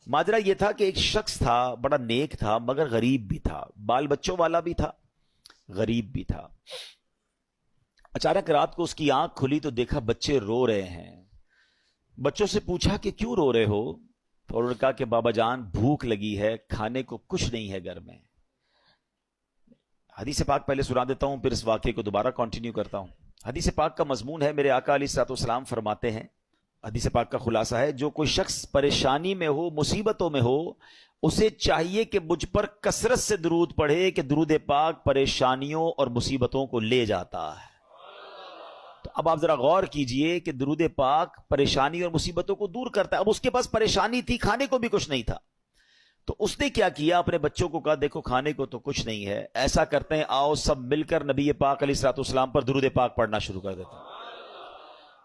ماجرا یہ تھا کہ ایک شخص تھا، بڑا نیک تھا مگر غریب بھی تھا، بال بچوں والا بھی تھا، غریب بھی تھا۔ اچانک رات کو اس کی آنکھ کھلی تو دیکھا بچے رو رہے ہیں۔ بچوں سے پوچھا کہ کیوں رو رہے ہو؟ تو انہوں نے کہا کہ بابا جان بھوک لگی ہے، کھانے کو کچھ نہیں ہے گھر میں۔ حدیث پاک پہلے سنا دیتا ہوں، پھر اس واقعے کو دوبارہ کنٹینیو کرتا ہوں۔ حدیث پاک کا مضمون ہے، میرے آقا علیہ الصلوۃ والسلام فرماتے ہیں، حدیث پاک کا خلاصہ ہے، جو کوئی شخص پریشانی میں ہو، مصیبتوں میں ہو، اسے چاہیے کہ مجھ پر کثرت سے درود پڑھے کہ درود پاک پریشانیوں اور مصیبتوں کو لے جاتا ہے۔ تو اب آپ ذرا غور کیجئے کہ درود پاک پریشانی اور مصیبتوں کو دور کرتا ہے۔ اب اس کے پاس پریشانی تھی، کھانے کو بھی کچھ نہیں تھا، تو اس نے کیا کیا؟ اپنے بچوں کو کہا دیکھو کھانے کو تو کچھ نہیں ہے، ایسا کرتے ہیں آؤ سب مل کر نبی پاک علیہ الصلوۃ والسلام پر درود پاک پڑھنا شروع کر دیتے ہیں۔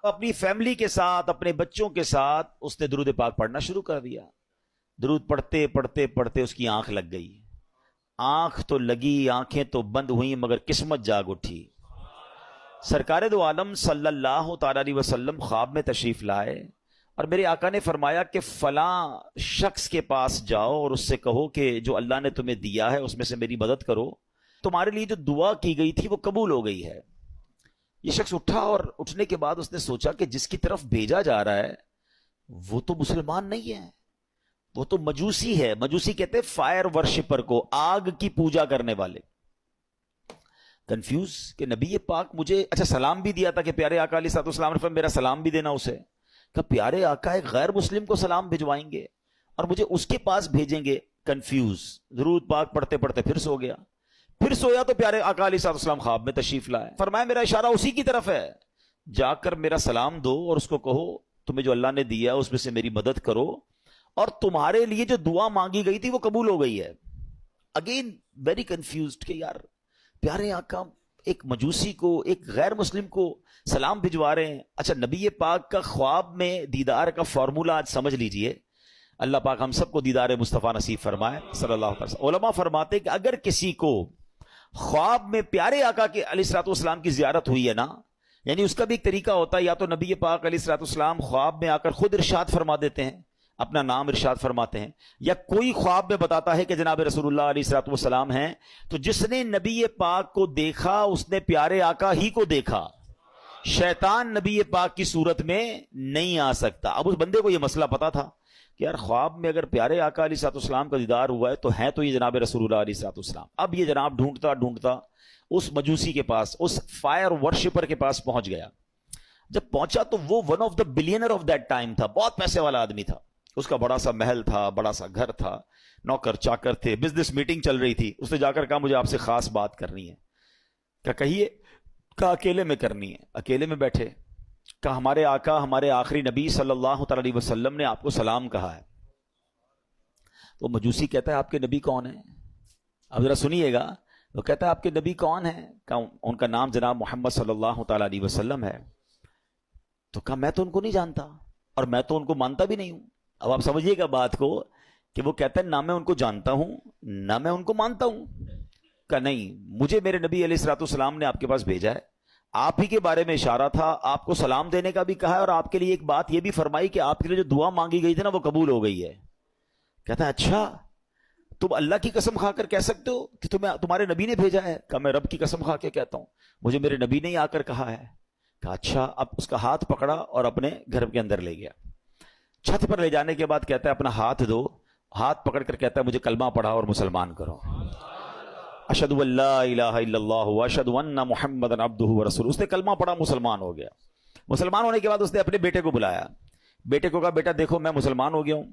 اپنی فیملی کے ساتھ، اپنے بچوں کے ساتھ اس نے درود پاک پڑھنا شروع کر دیا۔ درود پڑھتے پڑھتے پڑھتے اس کی آنکھ لگ گئی۔ آنکھ تو لگی، آنکھیں تو بند ہوئیں، مگر قسمت جاگ اٹھی۔ سرکار دو عالم صلی اللہ تعالی علیہ وسلم خواب میں تشریف لائے اور میرے آقا نے فرمایا کہ فلاں شخص کے پاس جاؤ اور اس سے کہو کہ جو اللہ نے تمہیں دیا ہے اس میں سے میری مدد کرو، تمہارے لیے جو دعا کی گئی تھی وہ قبول ہو گئی ہے۔ یہ شخص اٹھا اور اٹھنے کے بعد اس نے سوچا کہ جس کی طرف بھیجا جا رہا ہے وہ تو مسلمان نہیں ہے، وہ تو مجوسی ہے۔ مجوسی کہتے ہیں فائر ورشپر کو، آگ کی پوجا کرنے والے۔ کنفیوز کہ نبی پاک مجھے اچھا سلام بھی دیا تھا کہ پیارے آقا علیہ الصلوۃ والسلام نے فرمایا میرا سلام بھی دینا اسے، کہ پیارے آقا ایک غیر مسلم کو سلام بھجوائیں گے اور مجھے اس کے پاس بھیجیں گے؟ کنفیوز، درود پاک پڑھتے پڑھتے پھر سو گیا۔ پھر سویا تو پیارے آقا علیہ الصلوۃ والسلام خواب میں تشریف لائے، فرمایا میرا اشارہ اسی کی طرف ہے، جا کر میرا سلام دو اور اس کو کہو تمہیں جو اللہ نے دیا اس میں سے میری مدد کرو، اور تمہارے لیے جو دعا مانگی گئی تھی وہ قبول ہو گئی ہے۔ اگین ویری کنفیوزڈ کہ یار پیارے آقا ایک مجوسی کو، ایک غیر مسلم کو سلام بھجوا رہے ہیں۔ اچھا نبی پاک کا خواب میں دیدار کا فارمولہ آج سمجھ لیجئے، اللہ پاک ہم سب کو دیدار مصطفیٰ نصیب فرمائے صلی اللہ علیہ وسلم۔ علماء فرماتے کہ اگر کسی کو خواب میں پیارے آقا کے علیہ الصلوۃ والسلام کی زیارت ہوئی ہے نا، یعنی اس کا بھی ایک طریقہ ہوتا ہے، یا تو نبی پاک علیہ الصلوۃ والسلام خواب میں آ کر خود ارشاد فرما دیتے ہیں، اپنا نام ارشاد فرماتے ہیں، یا کوئی خواب میں بتاتا ہے کہ جناب رسول اللہ علیہ الصلوۃ والسلام ہیں، تو جس نے نبی پاک کو دیکھا اس نے پیارے آقا ہی کو دیکھا، شیطان نبی پاک کی صورت میں نہیں آ سکتا۔ اب اس بندے کو یہ مسئلہ پتا تھا کہ یار خواب میں اگر پیارے آقا علیہ الصلوۃ والسلام کا دیدار ہوا ہے تو ہیں تو یہ جناب رسول اللہ علیہ الصلوۃ والسلام۔ اب یہ جناب ڈھونڈتا ڈھونڈتا اس مجوسی کے پاس، اس فائر ورشپر کے پاس پہنچ گیا۔ جب پہنچا تو وہ one of the billionaire of that time تھا، بہت پیسے والا آدمی تھا، اس کا بڑا سا محل تھا، بڑا سا گھر تھا، نوکر چاکر تھے، بزنس میٹنگ چل رہی تھی۔ اس نے جا کر کہا مجھے آپ سے خاص بات کرنی ہے۔ کیا کہیے؟ کہا اکیلے میں کرنی ہے۔ اکیلے میں بیٹھے، کہا ہمارے آقا، ہمارے آخری نبی صلی اللہ تعالی علیہ وسلم نے آپ کو سلام کہا ہے۔ تو مجوسی کہتا ہے آپ کے نبی کون ہیں؟ اب ذرا سنیے گا، وہ کہتا ہے آپ کے نبی کون ہیں؟ کہا ان کا نام جناب محمد صلی اللہ تعالی علیہ وسلم ہے۔ تو کہا میں تو ان کو نہیں جانتا اور میں تو ان کو مانتا بھی نہیں ہوں۔ اب آپ سمجھیے گا بات کو کہ وہ کہتا ہے نہ میں ان کو جانتا ہوں نہ میں ان کو مانتا ہوں۔ کہ نہیں، مجھے میرے نبی علیہ الصلوۃ والسلام نے آپ کے پاس بھیجا ہے، آپ ہی کے بارے میں اشارہ تھا، آپ کو سلام دینے کا بھی کہا ہے، اور آپ کے لیے ایک بات یہ بھی فرمائی کہ آپ کے لیے جو دعا مانگی گئی تھی نا وہ قبول ہو گئی ہے۔ کہتا ہے اچھا تم اللہ کی قسم کھا کر کہہ سکتے ہو کہ تمہارے نبی نے بھیجا ہے؟ کہا میں رب کی قسم کھا کے کہتا ہوں، مجھے میرے نبی نے آ کر کہا ہے۔ کہا اچھا۔ اب اس کا ہاتھ پکڑا اور اپنے گھر کے اندر لے گیا۔ چھت پر لے جانے کے بعد کہتا ہے اپنا ہاتھ دو، ہاتھ پکڑ کر کہتا ہے مجھے کلمہ پڑھا اور مسلمان کرو، اشہد ان لا الہ الا اللہ واشہد ان محمدا عبدہ ورسولہ۔ اس نے کلمہ پڑھا، مسلمان ہو گیا۔ مسلمان ہونے کے بعد اس نے اپنے بیٹے کو بلایا، بیٹے کو کہا بیٹا دیکھو میں مسلمان ہو گیا ہوں،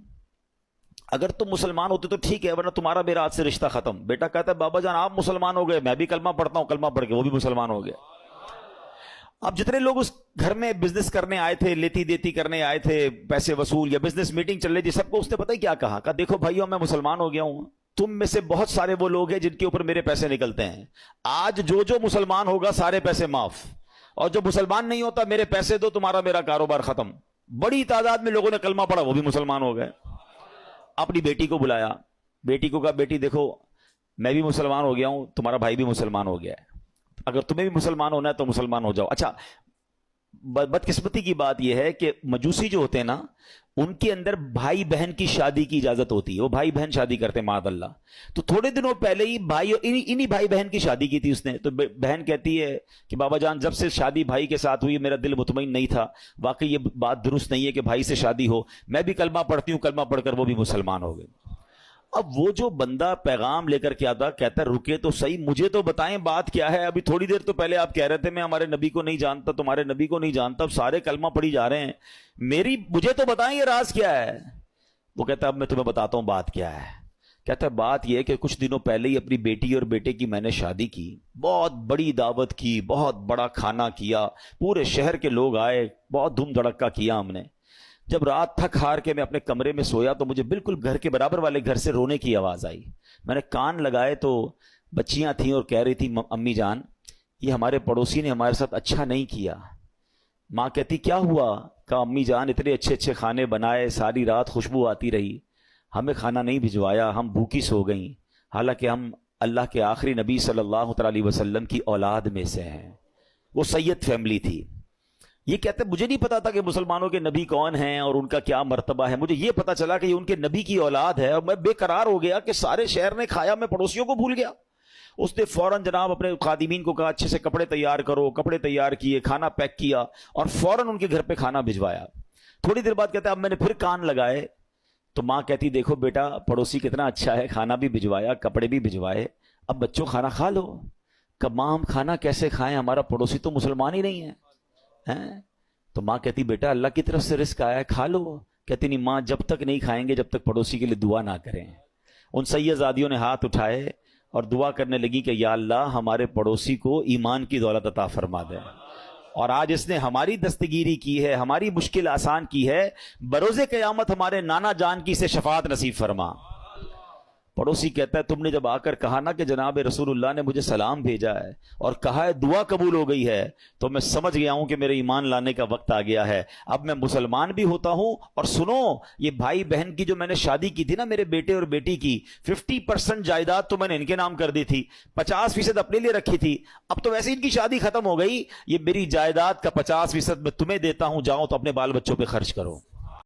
اگر تم مسلمان ہوتے تو ٹھیک ہے ورنہ تمہارا میرا آج سے رشتہ ختم۔ بیٹا کہتا ہے بابا جان آپ مسلمان ہو گئے، میں بھی کلمہ پڑھتا ہوں، کلمہ پڑھ کے وہ بھی مسلمان ہو گیا۔ اب جتنے لوگ اس گھر میں بزنس کرنے آئے تھے، لیتی دیتی کرنے آئے تھے، پیسے وصول یا بزنس میٹنگ چل رہی تھی، سب کو اس نے پتہ ہی کیا کہا؟ کہا دیکھو بھائیو میں مسلمان ہو گیا ہوں، تم میں سے بہت سارے وہ لوگ ہیں جن کے اوپر میرے پیسے نکلتے ہیں، آج جو جو مسلمان ہوگا سارے پیسے معاف، اور جو مسلمان نہیں ہوتا میرے پیسے دو، تمہارا میرا کاروبار ختم۔ بڑی تعداد میں لوگوں نے کلمہ پڑھا، وہ بھی مسلمان ہو گئے۔ اپنی بیٹی کو بلایا، بیٹی کو کہا بیٹی دیکھو میں بھی مسلمان ہو گیا ہوں، تمہارا بھائی بھی مسلمان ہو گیا ہے، اگر تمہیں بھی مسلمان ہونا ہے تو مسلمان ہو جاؤ۔ اچھا بدقسمتی کی بات یہ ہے کہ مجوسی جو ہوتے ہیں نا، ان کے اندر بھائی بہن کی شادی کی اجازت ہوتی ہے، وہ بھائی بہن شادی کرتے ہیں معاذ اللہ. تو تھوڑے دنوں پہلے ہی بھائی انہی بھائی بہن کی شادی کی تھی اس نے. تو بہن کہتی ہے کہ بابا جان جب سے شادی بھائی کے ساتھ ہوئی میرا دل مطمئن نہیں تھا، واقعی یہ بات درست نہیں ہے کہ بھائی سے شادی ہو. میں بھی کلمہ پڑھتی ہوں، کلمہ پڑھ کر وہ بھی مسلمان ہو گئے. اب وہ جو بندہ پیغام لے کر کے آتا کہتا ہے رکے تو صحیح، مجھے تو بتائیں بات کیا ہے. ابھی تھوڑی دیر تو پہلے آپ کہہ رہے تھے میں ہمارے نبی کو نہیں جانتا، تمہارے نبی کو نہیں جانتا، اب سارے کلمہ پڑھی جا رہے ہیں، مجھے تو بتائیں یہ راز کیا ہے. وہ کہتا ہے اب میں تمہیں بتاتا ہوں بات کیا ہے. کہتا ہے بات یہ ہے کہ کچھ دنوں پہلے ہی اپنی بیٹی اور بیٹے کی میں نے شادی کی، بہت بڑی دعوت کی، بہت بڑا کھانا کیا، پورے شہر کے لوگ آئے، بہت دھوم دھڑکا کیا ہم نے. جب رات تھک ہار کے میں اپنے کمرے میں سویا تو مجھے بالکل گھر کے برابر والے گھر سے رونے کی آواز آئی. میں نے کان لگائے تو بچیاں تھیں اور کہہ رہی تھی امی جان یہ ہمارے پڑوسی نے ہمارے ساتھ اچھا نہیں کیا. ماں کہتی کیا ہوا؟ کہا امی جان اتنے اچھے اچھے کھانے بنائے، ساری رات خوشبو آتی رہی، ہمیں کھانا نہیں بھجوایا، ہم بھوکی سو گئیں، حالانکہ ہم اللہ کے آخری نبی صلی اللہ تعالی علیہ وسلم کی اولاد میں سے ہیں. وہ سید فیملی تھی. یہ کہتے مجھے نہیں پتا تھا کہ مسلمانوں کے نبی کون ہیں اور ان کا کیا مرتبہ ہے. مجھے یہ پتا چلا کہ یہ ان کے نبی کی اولاد ہے اور میں بے قرار ہو گیا کہ سارے شہر نے کھایا، میں پڑوسیوں کو بھول گیا. اس نے فوراً جناب اپنے خادمین کو کہا اچھے سے کپڑے تیار کرو، کپڑے تیار کیے، کھانا پیک کیا اور فوراً ان کے گھر پہ کھانا بھجوایا. تھوڑی دیر بعد کہتا ہے اب میں نے پھر کان لگائے تو ماں کہتی دیکھو بیٹا پڑوسی کتنا اچھا ہے، کھانا بھی بھجوایا، کپڑے بھی بھجوائے، اب بچوں کھانا کھا لو. کہ ماں ہم کھانا کیسے کھائیں، ہمارا پڑوسی تو مسلمان ہی نہیں ہے. تو ماں کہتی بیٹا اللہ کی طرف سے رزق آیا ہے کھا لو. کہتی نہیں ماں جب تک نہیں کھائیں گے جب تک پڑوسی کے لیے دعا نہ کریں. ان سیدزادیوں نے ہاتھ اٹھائے اور دعا کرنے لگی کہ یا اللہ ہمارے پڑوسی کو ایمان کی دولت عطا فرما دے، اور آج اس نے ہماری دستگیری کی ہے، ہماری مشکل آسان کی ہے، بروز قیامت ہمارے نانا جان کی سے شفاعت نصیب فرما. پڑوسی کہتا ہے تم نے جب آ کر کہا نا کہ جناب رسول اللہ نے مجھے سلام بھیجا ہے اور کہا ہے دعا قبول ہو گئی ہے، تو میں سمجھ گیا ہوں کہ میرے ایمان لانے کا وقت آ گیا ہے، اب میں مسلمان بھی ہوتا ہوں. اور سنو یہ بھائی بہن کی جو میں نے شادی کی تھی نا میرے بیٹے اور بیٹی کی، 50% جائیداد تو میں نے ان کے نام کر دی تھی، 50% اپنے لیے رکھی تھی. اب تو ویسے ان کی شادی ختم ہو گئی، یہ میری جائیداد کا 50% میں تمہیں دیتا ہوں، جاؤ تو اپنے بال بچوں پہ خرچ کرو.